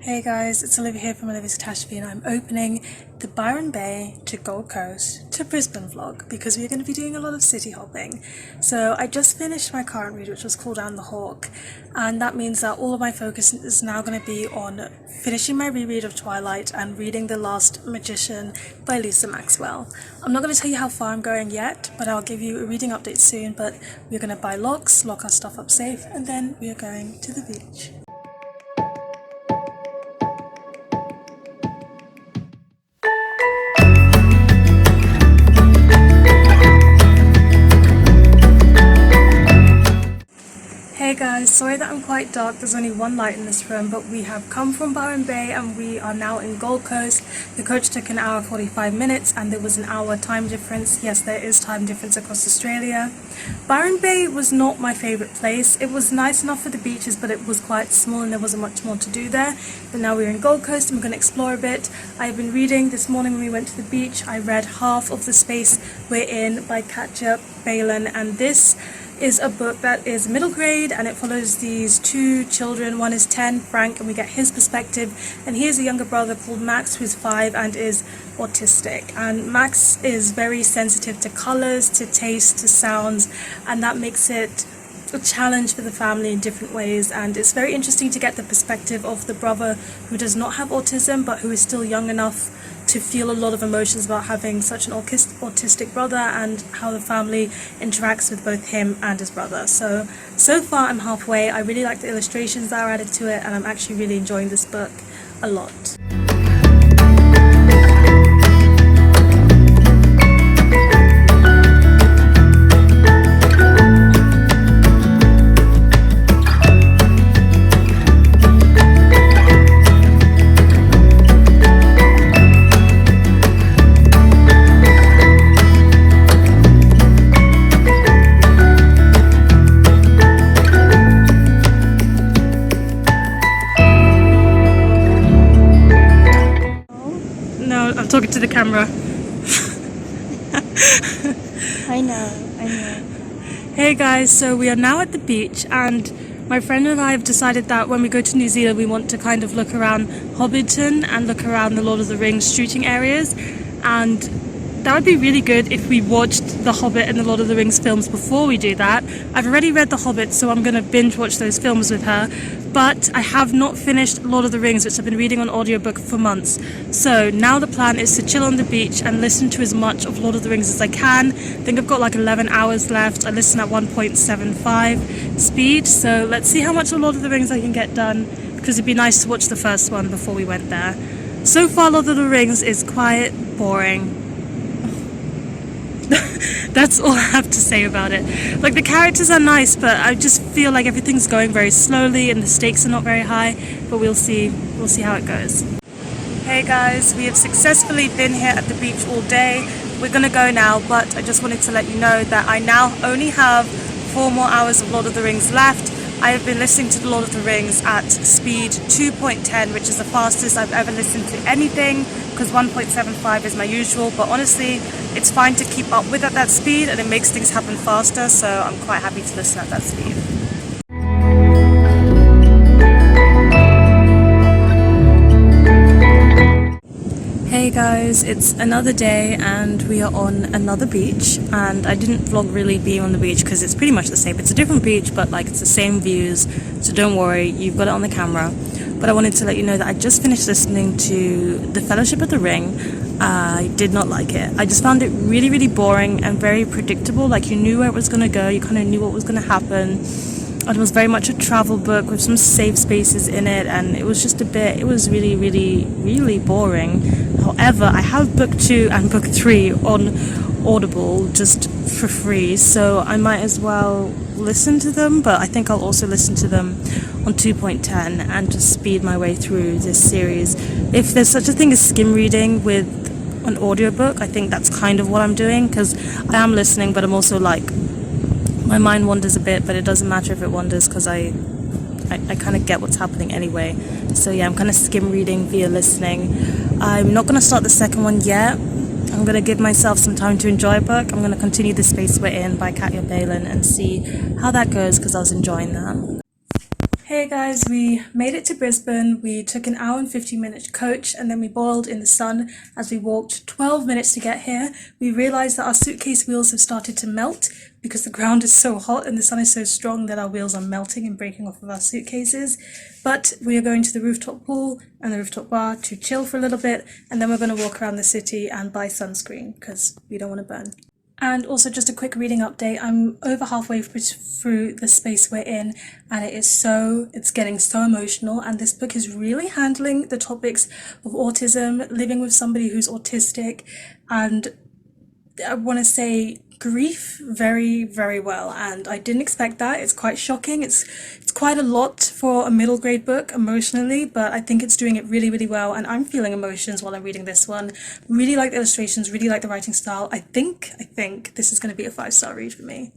Hey guys, it's Olivia here from Olivia's Catastrophe, and I'm opening the Byron Bay to Gold Coast to Brisbane vlog because we're going to be doing a lot of city hopping. So I just finished my current read, which was called Down the Hawk, and that means that all of my focus is now going to be on finishing my reread of Twilight and reading The Last Magician by Lisa Maxwell. I'm not going to tell you how far I'm going yet, but I'll give you a reading update soon. But we're going to buy locks, lock our stuff up safe, and then we are going to the beach. Hey guys, sorry that I'm quite dark, there's only one light in this room, but we have come from Byron Bay and we are now in Gold Coast. The coach took an hour 45 minutes and there was an hour time difference. Yes, there is time difference across Australia. Byron Bay was not my favourite place. It was nice enough for the beaches, but it was quite small and there wasn't much more to do there. But now we're in Gold Coast and we're going to explore a bit. I've been reading this morning when we went to the beach. I read half of The Space We're In by Catastrophe, and this is a book that is middle grade and it follows these two children. One is 10, Frank, and we get his perspective, and he has a younger brother called Max who's 5 and is autistic, and Max is very sensitive to colours, to taste, to sounds, and that makes it a challenge for the family in different ways. And it's very interesting to get the perspective of the brother who does not have autism but who is still young enough to feel a lot of emotions about having such an autistic brother and how the family interacts with both him and his brother. So far I'm halfway. I really like the illustrations that are added to it and I'm actually really enjoying this book a lot. I'm talking to the camera. I know. Hey guys, so we are now at the beach and my friend and I have decided that when we go to New Zealand we want to kind of look around Hobbiton and look around the Lord of the Rings shooting areas, and that would be really good if we watched The Hobbit and the Lord of the Rings films before we do that. I've already read The Hobbit, so I'm going to binge watch those films with her, but I have not finished Lord of the Rings, which I've been reading on audiobook for months. So now the plan is to chill on the beach and listen to as much of Lord of the Rings as I can. I think I've got like 11 hours left. I listen at 1.75 speed, so let's see how much of Lord of the Rings I can get done, because it'd be nice to watch the first one before we went there. So far Lord of the Rings is quite boring. That's all I have to say about it. Like, the characters are nice, but I just feel like everything's going very slowly and the stakes are not very high, but we'll see how it goes. Hey guys, we have successfully been here at the beach all day. We're gonna go now, but I just wanted to let you know that I now only have 4 more hours of Lord of the Rings left. I have been listening to The Lord of the Rings at speed 2.10, which is the fastest I've ever listened to anything, because 1.75 is my usual, but honestly it's fine to keep up with at that speed and it makes things happen faster, so I'm quite happy to listen at that speed. Hey guys, it's another day and we are on another beach, and I didn't vlog really being on the beach because it's pretty much the same. It's a different beach, but like it's the same views, so don't worry, you've got it on the camera. But I wanted to let you know that I just finished listening to The Fellowship of the Ring. I did not like it. I just found it really, really boring and very predictable. Like, you knew where it was going to go, you kind of knew what was going to happen. It was very much a travel book with some safe spaces in it, and it was just it was really, really, really boring. However, I have book 2 and book 3 on Audible just for free, so I might as well listen to them, but I think I'll also listen to them on 2.10 and just speed my way through this series. If there's such a thing as skim reading with an audiobook, I think that's kind of what I'm doing, because I am listening, but I'm also like, my mind wanders a bit, but it doesn't matter if it wanders because I kind of get what's happening anyway. So yeah, I'm kind of skim reading via listening. I'm not going to start the second one yet. I'm going to give myself some time to enjoy a book. I'm going to continue The Space We're In by Catastrophe and see how that goes, because I was enjoying that. Hey guys, we made it to Brisbane. We took an hour and 50-minute coach and then we boiled in the sun as we walked 12 minutes to get here. We realized that our suitcase wheels have started to melt because the ground is so hot and the sun is so strong that our wheels are melting and breaking off of our suitcases. But we are going to the rooftop pool and the rooftop bar to chill for a little bit, and then we're going to walk around the city and buy sunscreen because we don't want to burn. And also just a quick reading update. I'm over halfway through the space we're in, and it's getting so emotional, and this book is really handling the topics of autism, living with somebody who's autistic, and I want to say grief very, very well, and I didn't expect that. It's quite shocking. It's quite a lot for a middle grade book emotionally, but I think it's doing it really, really well, and I'm feeling emotions while I'm reading this one. Really like the illustrations, really like the writing style. I think this is going to be a 5-star read for me.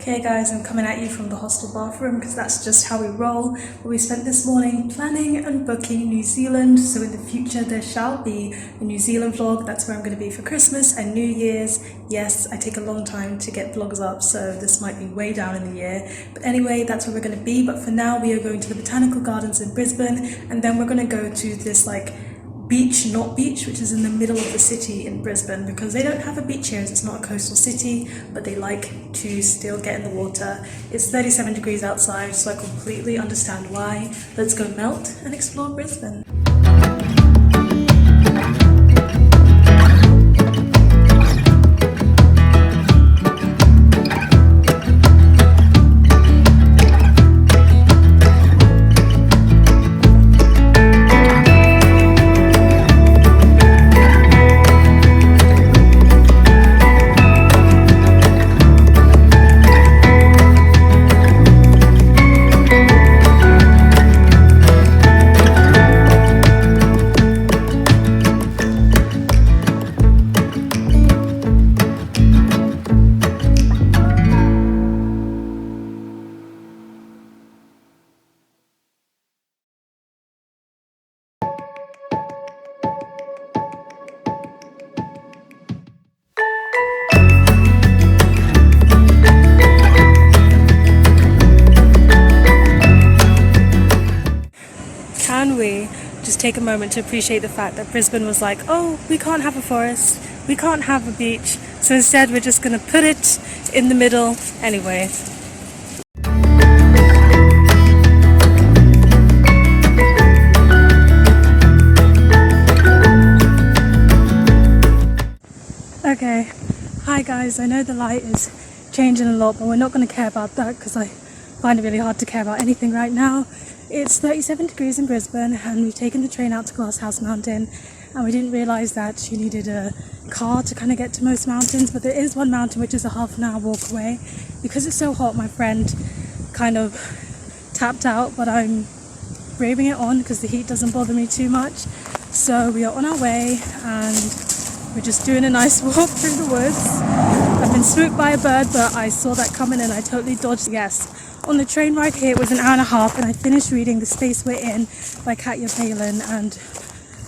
Okay guys, I'm coming at you from the hostel bathroom because that's just how we roll. We spent this morning planning and booking New Zealand, so in the future there shall be a New Zealand vlog. That's where I'm going to be for Christmas and New Year's. Yes, I take a long time to get vlogs up, so this might be way down in the year. But anyway, that's where we're going to be. But for now, we are going to the Botanical Gardens in Brisbane, and then we're going to go to this beach, not beach, which is in the middle of the city in Brisbane, because they don't have a beach here as it's not a coastal city, but they like to still get in the water. It's 37 degrees outside, so I completely understand why. Let's go melt and explore Brisbane. Can we just take a moment to appreciate the fact that Brisbane was like, oh, we can't have a forest, we can't have a beach, so instead we're just going to put it in the middle anyway. Okay, hi guys, I know the light is changing a lot, but we're not going to care about that because I find it really hard to care about anything right now. It's 37 degrees in Brisbane, and we've taken the train out to Glasshouse Mountain, and we didn't realise that you needed a car to kind of get to most mountains, but there is one mountain which is a half-an-hour walk away. Because it's so hot, my friend kind of tapped out, but I'm braving it on because the heat doesn't bother me too much. So we are on our way, and we're just doing a nice walk through the woods. I've been swooped by a bird, but I saw that coming and I totally dodged. Yes. On the train ride here, it was an hour and a half, and I finished reading The Space We're In by Katya Palin. And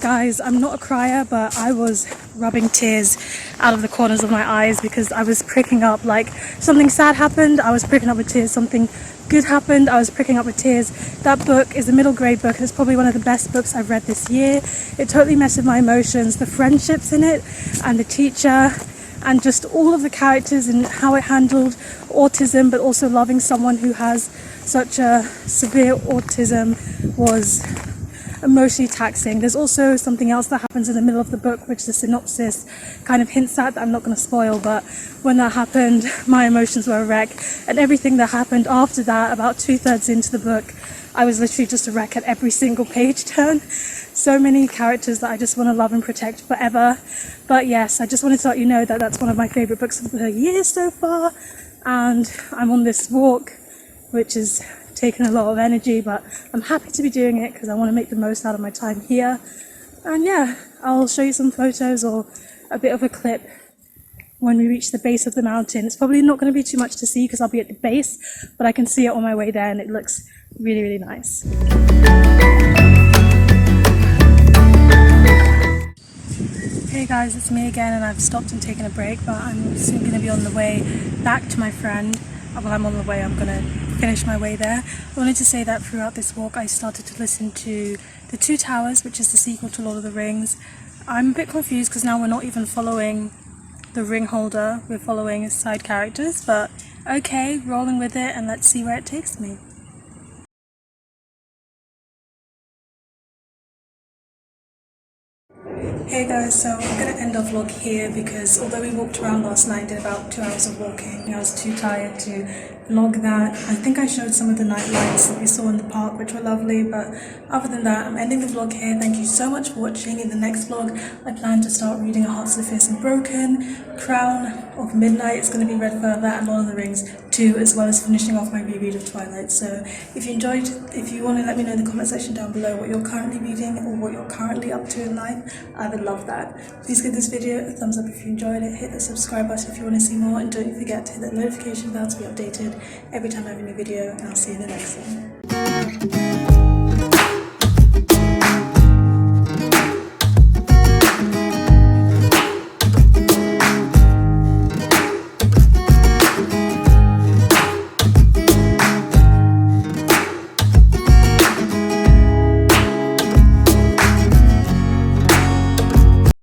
guys, I'm not a crier, but I was rubbing tears out of the corners of my eyes because I was pricking up. Something sad happened, I was pricking up with tears. Something good happened, I was pricking up with tears. That book is a middle grade book, and it's probably one of the best books I've read this year. It totally messed with my emotions. The friendships in it, and the teacher, and just all of the characters and how it handled autism, but also loving someone who has such a severe autism was emotionally taxing. There's also something else that happens in the middle of the book, which the synopsis kind of hints at, that I'm not going to spoil, but when that happened, my emotions were a wreck. And everything that happened after that, about 2/3 into the book, I was literally just a wreck at every single page turn. So many characters that I just want to love and protect forever. But yes, I just wanted to let you know that that's one of my favourite books of the year so far. And I'm on this walk, which is taking a lot of energy, but I'm happy to be doing it because I want to make the most out of my time here. And yeah, I'll show you some photos or a bit of a clip when we reach the base of the mountain. It's probably not going to be too much to see because I'll be at the base, but I can see it on my way there and it looks really, really nice. Hey guys, it's me again and I've stopped and taken a break, but I'm soon going to be on the way back to my friend. While I'm on the way, I'm going to finish my way there. I wanted to say that throughout this walk I started to listen to The Two Towers, which is the sequel to Lord of the Rings. I'm a bit confused because now we're not even following the ring holder, we're following side characters, but okay, rolling with it and let's see where it takes me. Hey guys, so I'm going to end our vlog here because although we walked around last night and did about 2 hours of walking, I was too tired to vlog that. I think I showed some of the night lights that we saw in the park, which were lovely, but other than that, I'm ending the vlog here. Thank you so much for watching. In the next vlog, I plan to start reading A Hearts of Fierce and Broken, Crown of Midnight is going to be read further, and Lord of the Rings 2, as well as finishing off my reread of Twilight. So if you enjoyed, if you want to let me know in the comment section down below what you're currently reading or what you're currently up to in life, I would love that. Please give this video a thumbs up if you enjoyed it, hit the subscribe button if you want to see more, and don't forget to hit that notification bell to be updated every time I have a new video, and I'll see you in the next one.